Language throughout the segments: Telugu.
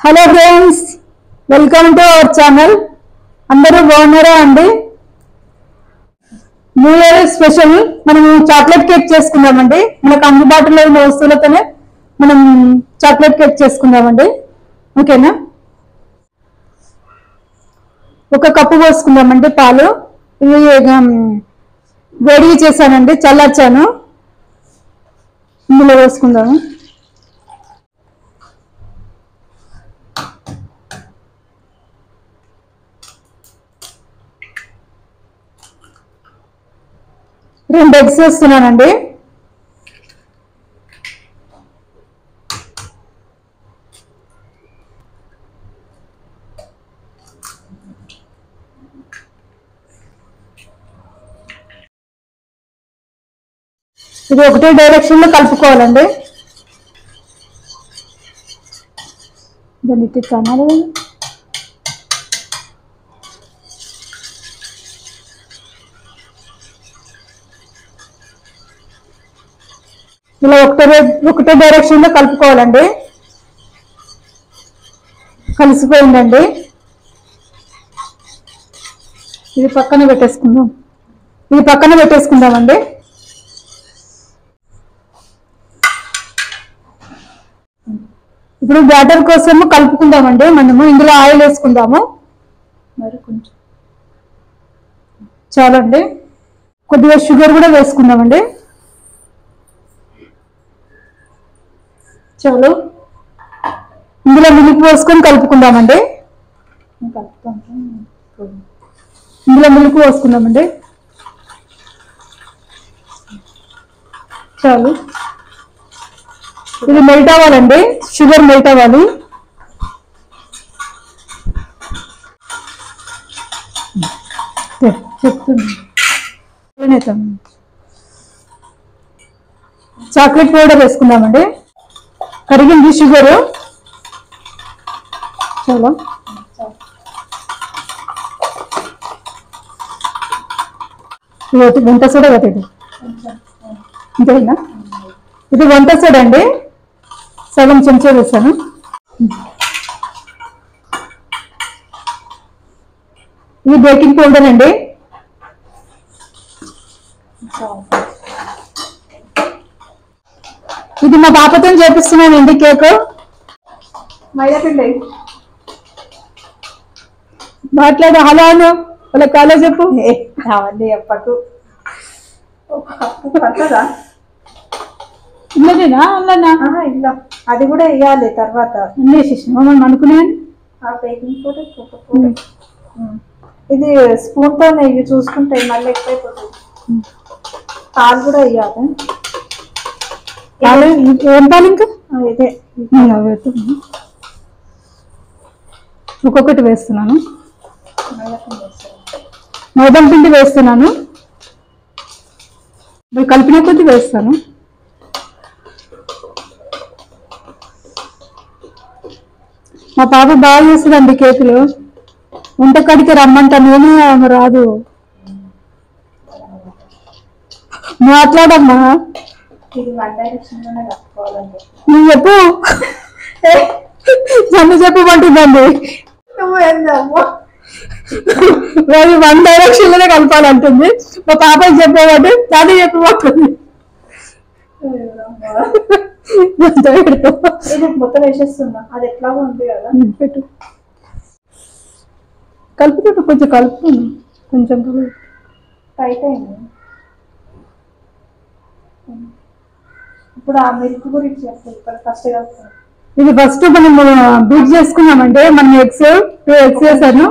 Hello friends, welcome to our channel. అందరూ బాగున్నారా అండి? న్యూ ఇయర్ స్పెషల్ మనం చాక్లెట్ కేక్ చేసుకుందామండి. మనకు అందుబాటులో ఉన్న వస్తువులతోనే మనం చాక్లెట్ కేక్ చేసుకుందామండి. ఓకేనా? ఒక కప్పు పోసుకుందామండి పాలు. ఇవి వేడిగా చేశానండి, చల్లార్చాను. ఇందులో వేసుకుందాము. రెండు ఎగ్స్ వేస్తున్నానండి. ఇది ఒకటే డైరెక్షన్ లో కలుపుకోవాలండి. దానికి కనాలి. ఇలా ఒకటే డైరెక్షన్ లో కలుపుకోవాలండి. కలిసిపోయిందండి. ఇది పక్కన పెట్టేసుకుందామండి. ఇప్పుడు బ్యాటర్ కోసము కలుపుకుందామండి. మనము ఇందులో ఆయిల్ వేసుకుందాము. మరి కొంచెం చాలండి. కొద్దిగా షుగర్ కూడా వేసుకుందామండి. చాలు. ఇందులో మిల్క్ పోసుకొని కలుపుకుందామండి. ఇందులో మిల్క్ పోసుకుందామండి. చాలు. ఇది మెల్ట్ అవ్వాలండి. షుగర్ మెల్ట్ అవ్వాలి. చెప్తున్నా. చాక్లెట్ పౌడర్ వేసుకుందామండి. కరిగింది షుగర్. చాలా. వంట సోడా కట్టండి. ఇంతేనా? ఇది వంట సోడా అండి. సగం చెంచా వేసాను. ఇది బేకింగ్ పౌడర్ అండి. ఇది మా పాపతో చేపిస్తున్నానండి కేక్. మైదాపిండి మాట్లాడు. హలో అను. వాళ్ళ కాలో చెప్పు. అవన్నీ చెప్పకు. ఇల్లదేనా అల్లనా? ఇలా అది కూడా వేయాలి. తర్వాత అన్నీ వేసేసినా మనం అనుకున్నాను. ఆ బేకింగ్ పౌడర్ ఇది స్పూన్ తో ఇవి చూసుకుంటాయి, మళ్ళీ ఎక్కువైపోతుంది. పాలు కూడా వేయాలి. ఏం పాలు? ఇంకా ఇదే ఒక్కొక్కటి వేస్తున్నాను. మైదా పిండి వేస్తున్నాను. కలిపిన కొద్ది వేస్తాను. మా పాప బాగా చేస్తుందండి కేకులు. వంటకాడికి రమ్మంటాను కానీ ఆమె రాదు. మాట్లాడమ్మా. ఇది వన్ డైరెక్షన్ లోనే కట్టుకోవాలండి. నువ్వు చెప్పు. నన్ను చెప్పమంటుందండి. అది వన్ డైరెక్షన్ లోనే కలపాలంటుంది. మా పాపకి చెప్పేవాడు దాన్ని చెప్పమంటుంది. ఇది మొత్తం వేసేస్తున్నా. అది ఎట్లాగో ఉంది కదా. పెట్టు. కలుపుతుంటా. కొంచెం కలుపుతున్నా. కొంచెం టైట్ అయింది. ఇప్పుడు ఆ మిల్క్ గురించి చెప్తాను. ఫస్ట్ కలుపుతాను. ఇది ఫస్ట్ మనం బీట్ చేసుకున్నామంటే మనం ఎగ్స్ 2 ఎగ్స్ వేసాను.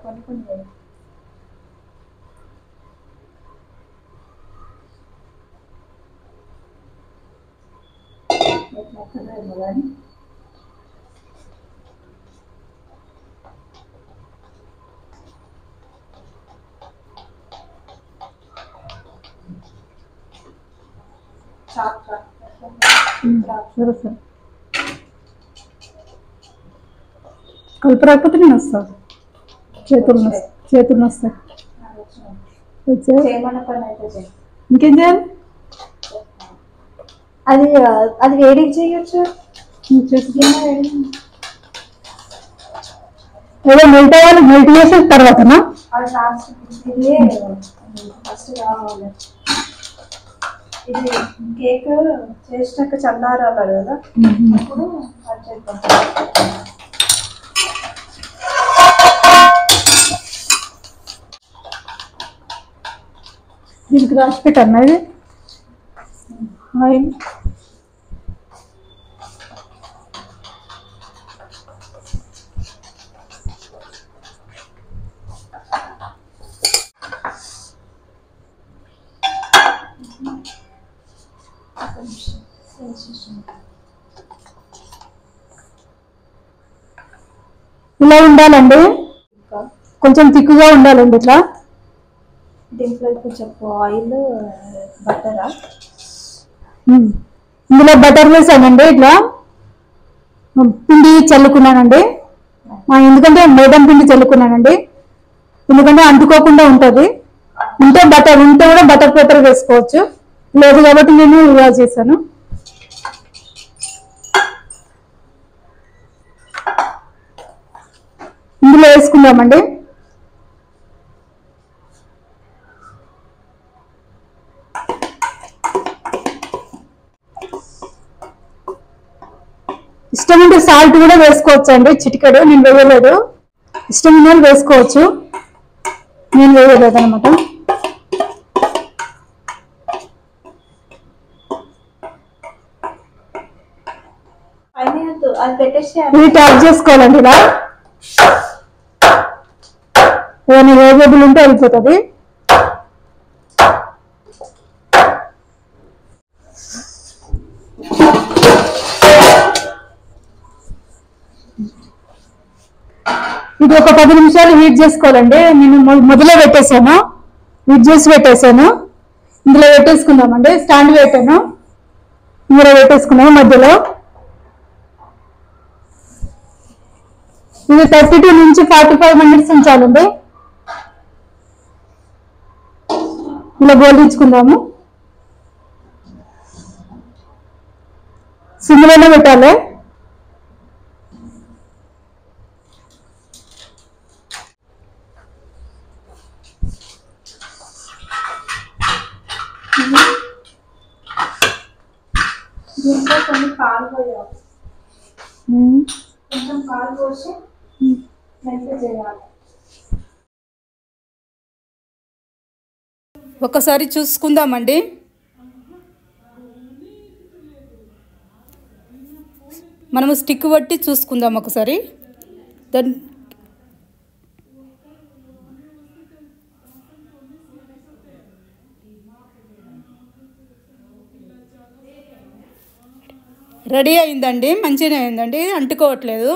కొన్ని కొన్ని సరే సరే. కలుపు రాకపోతే నేను వస్తాను. చేతులు వస్తాయి. ఇంకేం చేయాలి? అది వేడికి చేయొచ్చు. ఏదో మెల్ట్ అవ్వాలి, మెల్ట్ చేసిన తర్వాతనా? అది లాస్ట్ ఇది ఫస్ట్ కావాలి. ఇది కేక్ చేసినాక చల్లారాలి కదా, అప్పుడు అది చేద్దాం. దీనికి రాసి పెట్టన్నా ఇది ఆయిల్. ఇలా ఉండాలండి, కొంచెం తిక్కుగా ఉండాలండి ఇట్లా. దీంట్లో కొంచెం ఆయిల్ బటరా, ఇందులో బటర్ వేసానండి, ఇట్లా పిండి చల్లుకున్నానండి. ఎందుకంటే మైదా పిండి చల్లుకున్నానండి, ఎందుకంటే అంటుకోకుండా ఉంటుంది. ఉంటే కూడా బటర్ పేపర్ వేసుకోవచ్చు, లేదు కాబట్టి నేను ఇలా చేశాను. ఇందులో వేసుకుందామండి. ఇష్టం ఉంటే సాల్ట్ కూడా వేసుకోవచ్చు అండి, చిటికెడు. నేను వేయలేదు, ఇష్టం ఉన్న వాళ్ళు వేసుకోవచ్చు, నేను వేయలేదు అనమాట. అది పెట్టేసి ఇది ట్యాప్ చేసుకోవాలండి. ఇలా ఏదైనా వేరియబుల్ ఉంటే అయిపోతుంది. ఇది ఒక 10 నిమిషాలు హీట్ చేసుకోవాలండి. నేను మొదలే పెట్టేశాను, హీట్ చేసి పెట్టేశాను. ఇందులో పెట్టేసుకుందామండి. స్టాండ్ పెట్టాను, ఇందులో పెట్టేసుకున్నాము మధ్యలో. ఇది 32 నుంచి 45 మినిట్స్ ఉంచాలండి. ఇలా గోలించుకుందాము. సిమ్లోనే పెట్టాలి. దీంట్లో కొన్ని పాలు పోయాలి, కొంచెం పాలు పోసి మెల్ట్ చేయాలి. ఒకసారి చూసుకుందామండి. మనము స్టిక్ బట్టి చూసుకుందాం ఒకసారి. దాన్ని రెడీ అయిందండి, మంచిగానే అయిందండి, అంటుకోవట్లేదు.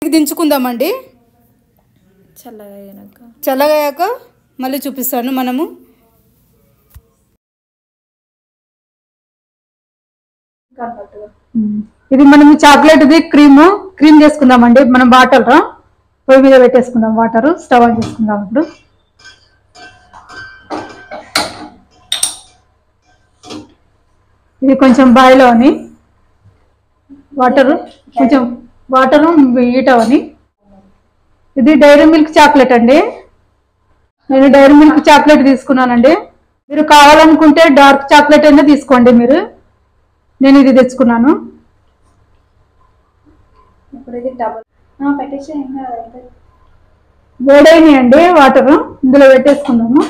దించుకుందామండి. చల్లగాయాక మళ్ళీ చూపిస్తాను. మనము ఇది మనము చాక్లెట్ది క్రీమ్ చేసుకుందామండి. మనం వాటర్ పొయ్యి మీద పెట్టేసుకుందాం, వాటర్ స్టవ్ ఆన్ చేసుకుందాం. ఇప్పుడు ఇది కొంచెం బాయిల్ అవని, కొంచెం వాటరు హీట్ అవని. ఇది డైరీ మిల్క్ చాక్లెట్ అండి. నేను డైరీ మిల్క్ చాక్లెట్ తీసుకున్నానండి. మీరు కావాలనుకుంటే డార్క్ చాక్లెట్ అయినా తీసుకోండి మీరు. నేను ఇది తెచ్చుకున్నాను. ఇప్పుడు ఇది డబుల్ పెట్టేసి వేడైనాయండి వాటరు, ఇందులో పెట్టేసుకుందాము.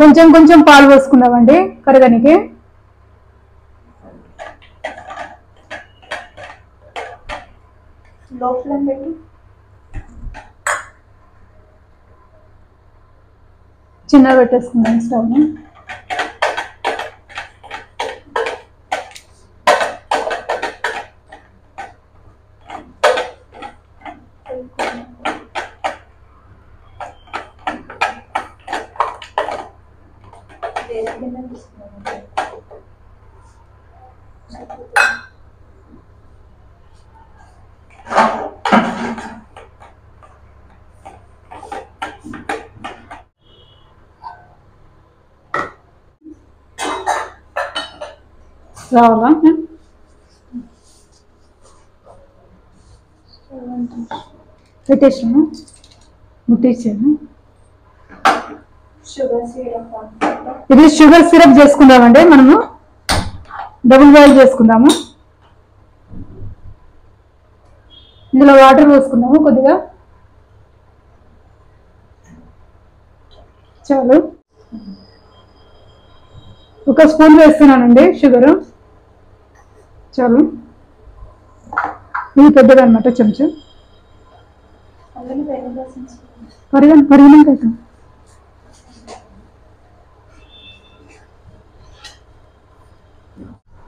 కొంచెం పాలు పోసుకుందామండి కరగనికి. లో ఫ్లేమ్ పెట్టి చిన్నగా పెట్టేసుకుందాం స్టవ్ని. రావాలా పెట్టేసాను ముట్టించాను. షుగర్ సిరప్ ఇది షుగర్ సిరప్ చేసుకుందామండి. మనము డబుల్ బాయిల్ చేసుకుందాము. ఇందులో వాటర్ పోసుకుందాము కొద్దిగా. చాలు. ఒక స్పూన్ వేస్తున్నానండి షుగరు. చాలు. ఇది పెద్దది అనమాట చెంచా. పరిగణకైతే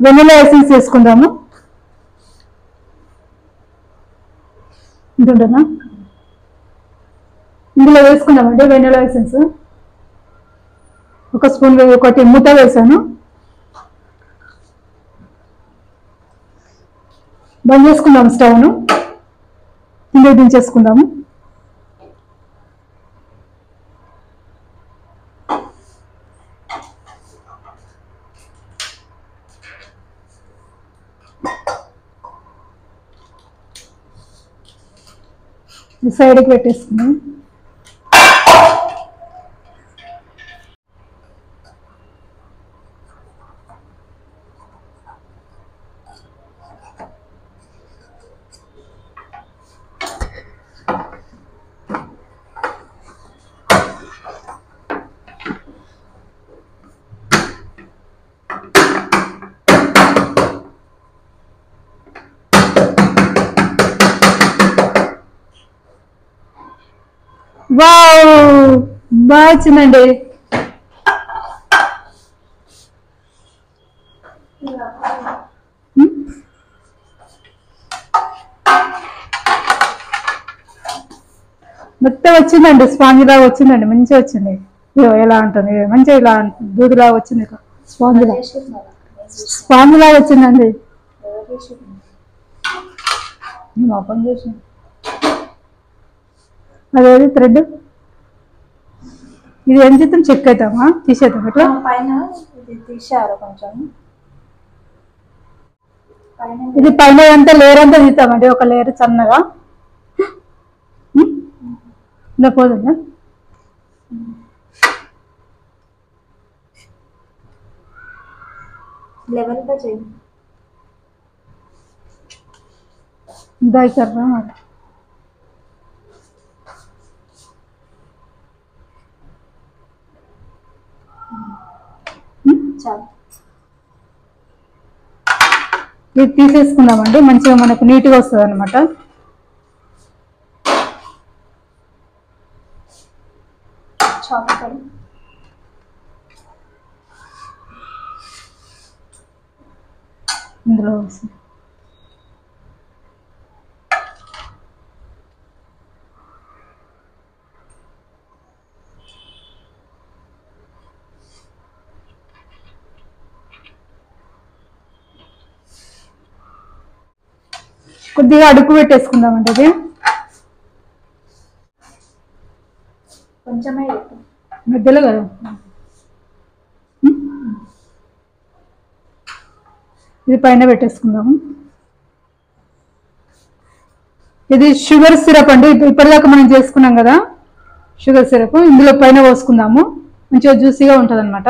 వెనిలా ఎసెన్స్ వేసుకుందాము. ఇంటుంటేనా ఇందులో వేసుకుందామండి వెనిలా ఎసెన్స్. ఒక స్పూన్ ఒకటి మూత వేసాను. బంద్ చేసుకుందాము స్టవ్ను. కింద దించేసుకుందాము. సైడ్కి పెట్టేసుకుందాం. వావ్, బాగా వచ్చిందండి. మొత్తం వచ్చిందండి. స్పాంజ్ లాగా వచ్చిందండి. మంచిగా వచ్చింది. ఎలా ఉంటుంది మంచిగా ఇలా దూదిలాగా వచ్చింది. స్పాంజ్ లాగా వచ్చిందండి. నేను ఓపెన్ చేసిన అదేది థ్రెడ్. ఇది ఏం చేద్దాం, చెక్ అవుతామా, తీసేద్దాం. ఎట్లా పైన తీసారు కొంచెం. ఇది పైన అంతా లేయర్ అంతా తీస్తామండి. ఒక లేయర్ సన్నగా ఇలా పోతుందా. లెవెల్గా చేయండి. दाई कर रहा हूँ. చాలు. ఇది తీసేసుకుందామండి. మంచిగా మనకు నీట్గా వస్తుంది అనమాట. చాలు. ఇందులో కొద్దిగా అడుగు పెట్టేసుకుందామండి. అది కొంచెమే మధ్యలో కదా. ఇది పైన పెట్టేసుకుందాము. ఇది షుగర్ సిరప్ అండి. ఇప్పటిదాకా మనం చేసుకున్నాం కదా షుగర్ సిరప్. ఇందులో పైన పోసుకుందాము. మంచిగా జ్యూసీగా ఉంటుంది అనమాట.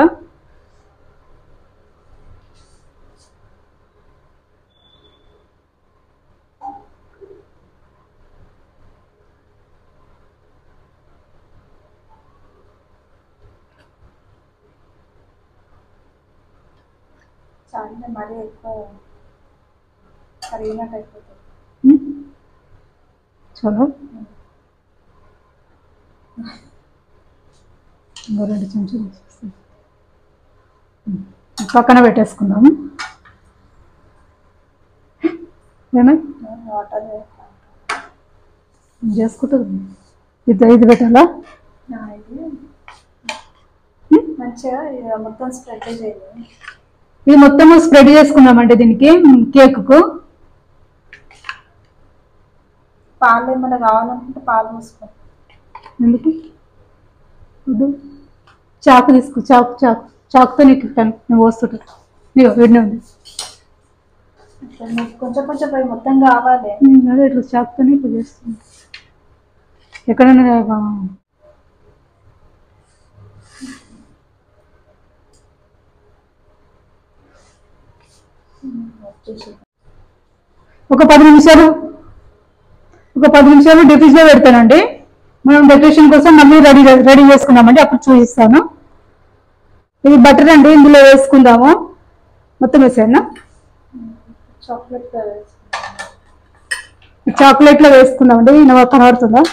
చాలా మరీ ఎక్కువ కరిగినట్టు అయిపోతుంది. చలో 2 చెంచాలు పక్కన పెట్టేసుకుందాము. వాటర్ చేసుకుంటుంది. ఇది పెట్టాలా. మంచిగా మొత్తం స్ప్రెడ్ చేయాలి. ఇది మొత్తం స్ప్రెడ్ చేసుకుందామండి. దీనికి కేక్కు పాలు ఏమైనా కావాలనుకుంటే పాలు పోసుకో. ఎందుకు చాకు తీసుకో. చాకుతో నీకు నేను పోస్తుంటాను. నీకు వీడినే ఉంది. కొంచెం కొంచెం పోయి మొత్తం కావాలి. అదే ఇట్లా చాకుతోనే ఇట్లా చేస్తుంది. ఎక్కడైనా ఒక 10 నిమిషాలు డిఫ్యూజ్ లో పెడతానండి. మనం డెకరేషన్ కోసం మళ్ళీ రెడీ చేసుకుందామండి, అప్పుడు చూపిస్తాను. ఇది బటర్ అండి, ఇందులో వేసుకుందాము. మొత్తం వేసాను. చాక్లెట్ లో వేసుకుందామండి. కనబడుతుందా?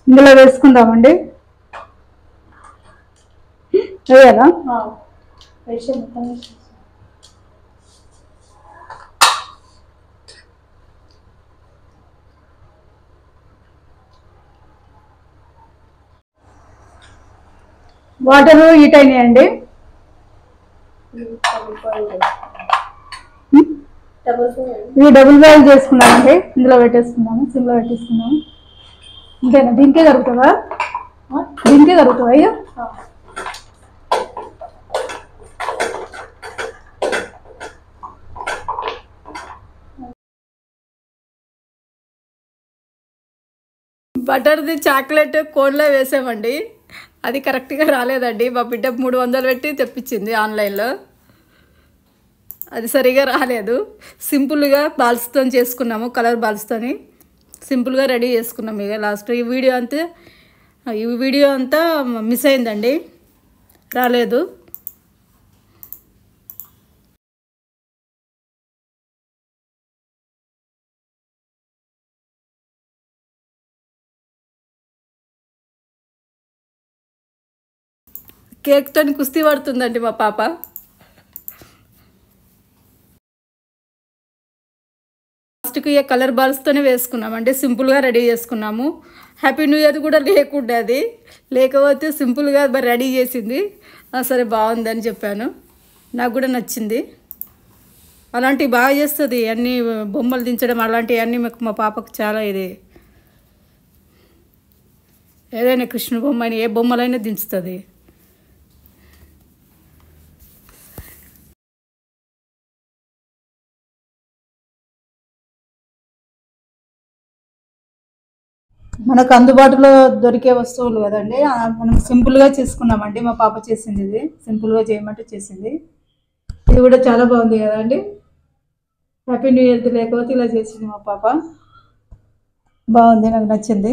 ఇందులో వేసుకుందామండి. వేయాలా? వాటర్ హీట్ అయినాయండి. ఇది డబుల్ బాయిల్ చేసుకున్నామండి. ఇందులో పెట్టేసుకున్నాము, సిమ్లో పెట్టేసుకున్నాము. ఇంకేనా? దీనికే జరుగుతుందా? అయ్యో బటర్ది చాక్లెట్ కోన్లో వేసామండి. అది కరెక్ట్గా రాలేదండి. మా బిడ్డ 300 పెట్టి తెప్పించింది ఆన్లైన్లో. అది సరిగా రాలేదు. సింపుల్గా బాల్స్తో చేసుకున్నాము, కలర్ బాల్స్తోని సింపుల్గా రెడీ చేసుకున్నాము. ఇక లాస్ట్ ఈ వీడియో అంతా మిస్ అయిందండి, రాలేదు. కేక్తో కుస్తీ పడుతుందండి మా పాప. లాస్ట్కి కలర్ బాల్స్తోనే వేసుకున్నామండి, సింపుల్గా రెడీ చేసుకున్నాము. హ్యాపీ న్యూ ఇయర్ కూడా లేకుండా, అది లేకపోతే సింపుల్గా రెడీ చేసింది. సరే బాగుందని చెప్పాను, నాకు కూడా నచ్చింది. అలాంటివి బాగా చేస్తుంది, అన్ని బొమ్మలు దించడం అలాంటివి అన్నీ మా పాపకు చాలా ఇది. ఏదైనా కృష్ణ బొమ్మ అయినా ఏ బొమ్మలైనా దించుతుంది. మనకు అందుబాటులో దొరికే వస్తువులు కదండి, మనం సింపుల్గా చేసుకున్నామండి. మా పాప చేసింది, ఇది సింపుల్గా చేయమంటే చేసింది. ఇది కూడా చాలా బాగుంది కదండి. హ్యాపీ న్యూ ఇయర్ లేకపోతే ఇలా చేసింది మా పాప. బాగుంది, నాకు నచ్చింది.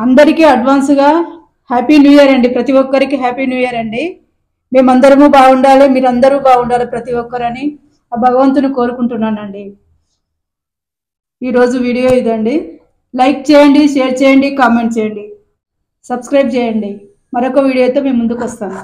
అందరికీ అడ్వాన్స్గా హ్యాపీ న్యూ ఇయర్ అండి. ప్రతి ఒక్కరికి హ్యాపీ న్యూ ఇయర్ అండి. మేమందరము బాగుండాలి, మీరందరూ బాగుండాలి ప్రతి ఒక్కరని ఆ భగవంతుని కోరుకుంటున్నానండి. ఈరోజు వీడియో ఇదండి. లైక్ చేయండి, షేర్ చేయండి, కామెంట్ చేయండి, సబ్స్క్రైబ్ చేయండి. మరొక వీడియోతో మేము ముందుకు వస్తాను.